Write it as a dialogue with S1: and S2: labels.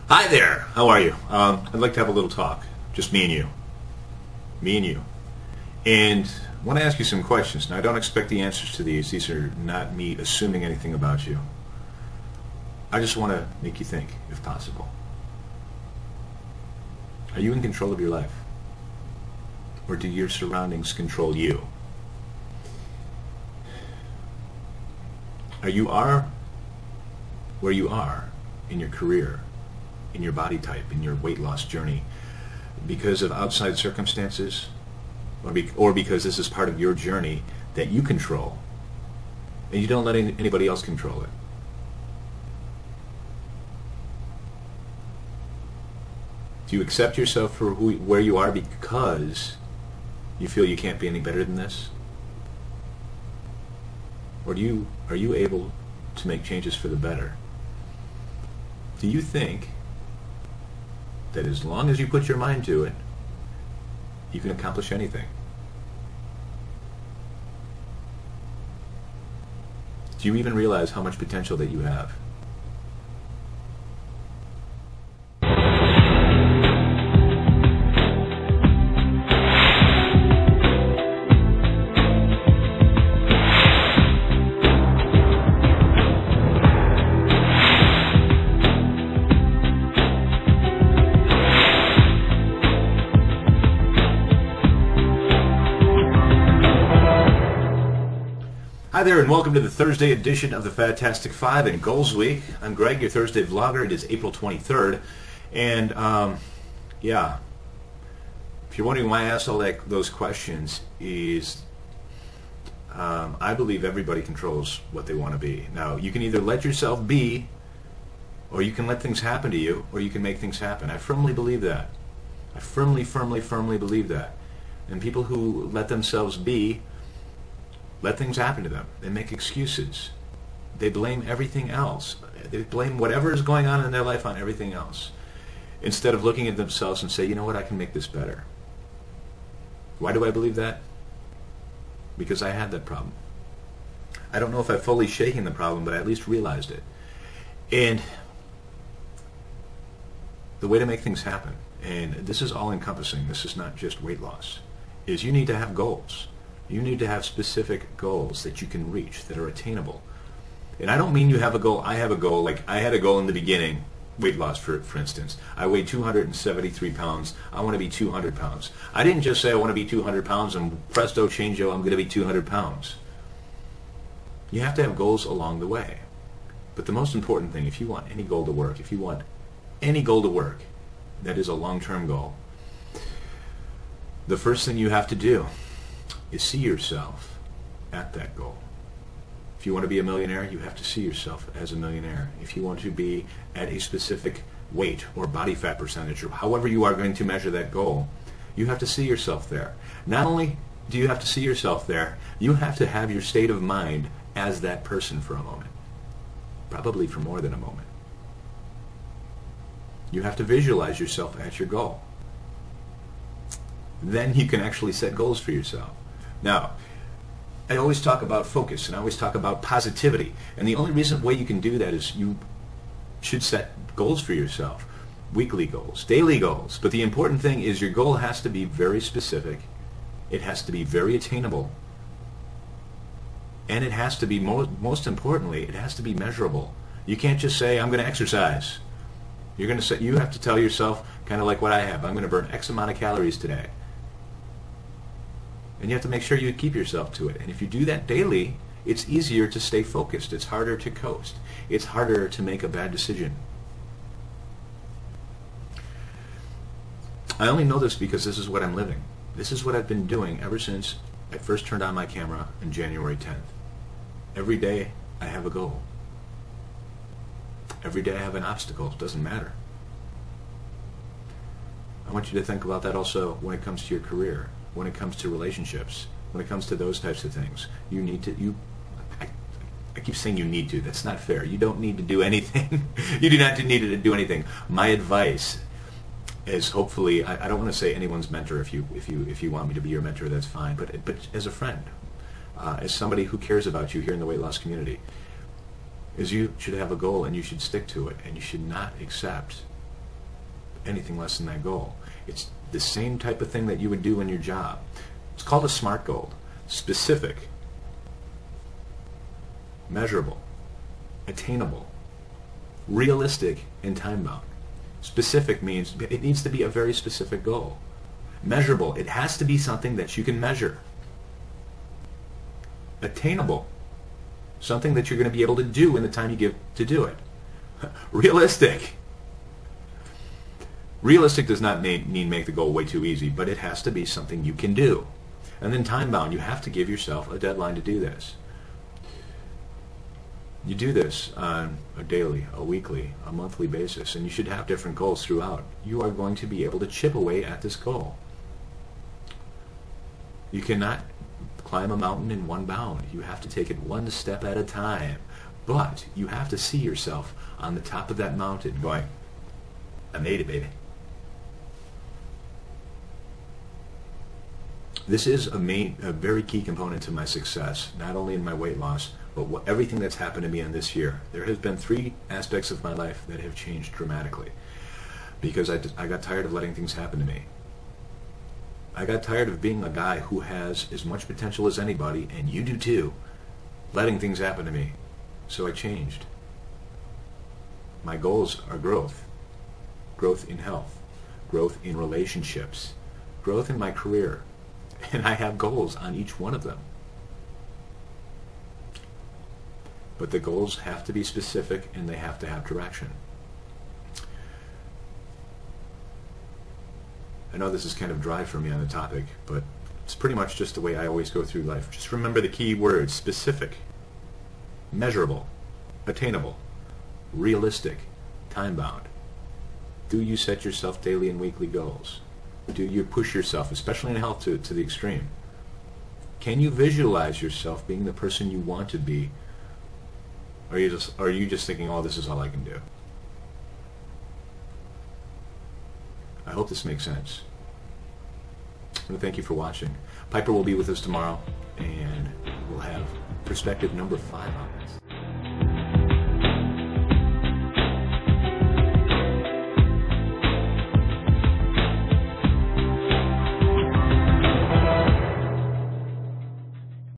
S1: Hi there. How are you? I'd like to have a little talk. Just me and you. Me and you. And I want to ask you some questions. Now, I don't expect the answers to these. These are not me assuming anything about you. I just want to make you think, if possible. Are you in control of your life? Or do your surroundings control you? You are where you are in your career, in your body type, in your weight loss journey, because of outside circumstances, or because this is part of your journey that you control, and you don't let anybody else control it. Do you accept yourself for where you are because you feel you can't be any better than this? Or are you able to make changes for the better? Do you think that as long as you put your mind to it, you can accomplish anything? Do you even realize how much potential that you have? Hi there, and welcome to the Thursday edition of the Fantastic Five and Goals Week. I'm Greg, your Thursday vlogger. It is April 23rd, and yeah, if you're wondering why I asked all those questions, is I believe everybody controls what they want to be. Now, you can either let yourself be, or you can let things happen to you, or you can make things happen. I firmly believe that. I firmly believe that. And people who let themselves be, let things happen to them. They make excuses. They blame everything else. They blame whatever is going on in their life on everything else, instead of looking at themselves and say, you know what, I can make this better. Why do I believe that? Because I had that problem. I don't know if I've fully shaken the problem, but I at least realized it. And the way to make things happen, and this is all encompassing, this is not just weight loss, is you need to have goals. You need to have specific goals that you can reach, that are attainable. And I don't mean you have a goal. I have a goal. Like, I had a goal in the beginning, weight loss, for instance. I weighed 273 pounds. I want to be 200 pounds. I didn't just say I want to be 200 pounds and presto changeo, I'm going to be 200 pounds. You have to have goals along the way. But the most important thing, if you want any goal to work, that is a long-term goal, the first thing you have to do is see yourself at that goal. If you want to be a millionaire, you have to see yourself as a millionaire. If you want to be at a specific weight or body fat percentage, or however you are going to measure that goal, you have to see yourself there. Not only do you have to see yourself there, you have to have your state of mind as that person for a moment. Probably for more than a moment. You have to visualize yourself at your goal. Then you can actually set goals for yourself. Now, I always talk about focus, and I always talk about positivity. And the only way you can do that is you should set goals for yourself. Weekly goals, daily goals. But the important thing is your goal has to be very specific. It has to be very attainable. And it has to be, most importantly, it has to be measurable. You can't just say, I'm going to exercise. You have to tell yourself, kind of like what I have, I'm going to burn X amount of calories today. And you have to make sure you keep yourself to it. And if you do that daily, it's easier to stay focused. It's harder to coast. It's harder to make a bad decision. I only know this because this is what I'm living. This is what I've been doing ever since I first turned on my camera on January 10th. Every day I have a goal. Every day I have an obstacle. It doesn't matter. I want you to think about that also when it comes to your career, when it comes to relationships, when it comes to those types of things. You need to, I keep saying you need to. That's not fair. You don't need to do anything. You do not need to do anything. My advice is, hopefully, I don't want to say anyone's mentor. If you want me to be your mentor, that's fine. But as a friend, as somebody who cares about you here in the weight loss community, is you should have a goal and you should stick to it, and you should not accept anything less than that goal. It's the same type of thing that you would do in your job. It's called a SMART goal. Specific, measurable, attainable, realistic, and time-bound. Specific means it needs to be a very specific goal. Measurable, it has to be something that you can measure. Attainable, something that you're going to be able to do in the time you give to do it. Realistic. Realistic does not mean make the goal way too easy, but it has to be something you can do. And then time-bound, you have to give yourself a deadline to do this. You do this on a daily, a weekly, a monthly basis, and you should have different goals throughout. You are going to be able to chip away at this goal. You cannot climb a mountain in one bound. You have to take it one step at a time. But you have to see yourself on the top of that mountain going, I made it, baby. This is a very key component to my success, not only in my weight loss, but everything that's happened to me in this year. There has been 3 aspects of my life that have changed dramatically because I got tired of letting things happen to me. I got tired of being a guy who has as much potential as anybody, and you do too, letting things happen to me. So I changed. My goals are growth. Growth in health. Growth in relationships. Growth in my career. And I have goals on each one of them. But the goals have to be specific and they have to have direction. I know this is kind of dry for me on the topic, but it's pretty much just the way I always go through life. Just remember the key words: specific, measurable, attainable, realistic, time-bound. Do you set yourself daily and weekly goals? Do you push yourself, especially in health, to the extreme? Can you visualize yourself being the person you want to be? Or are you just thinking, oh, this is all I can do? I hope this makes sense. I want to thank you for watching. Piper will be with us tomorrow, and we'll have perspective number 5 on this.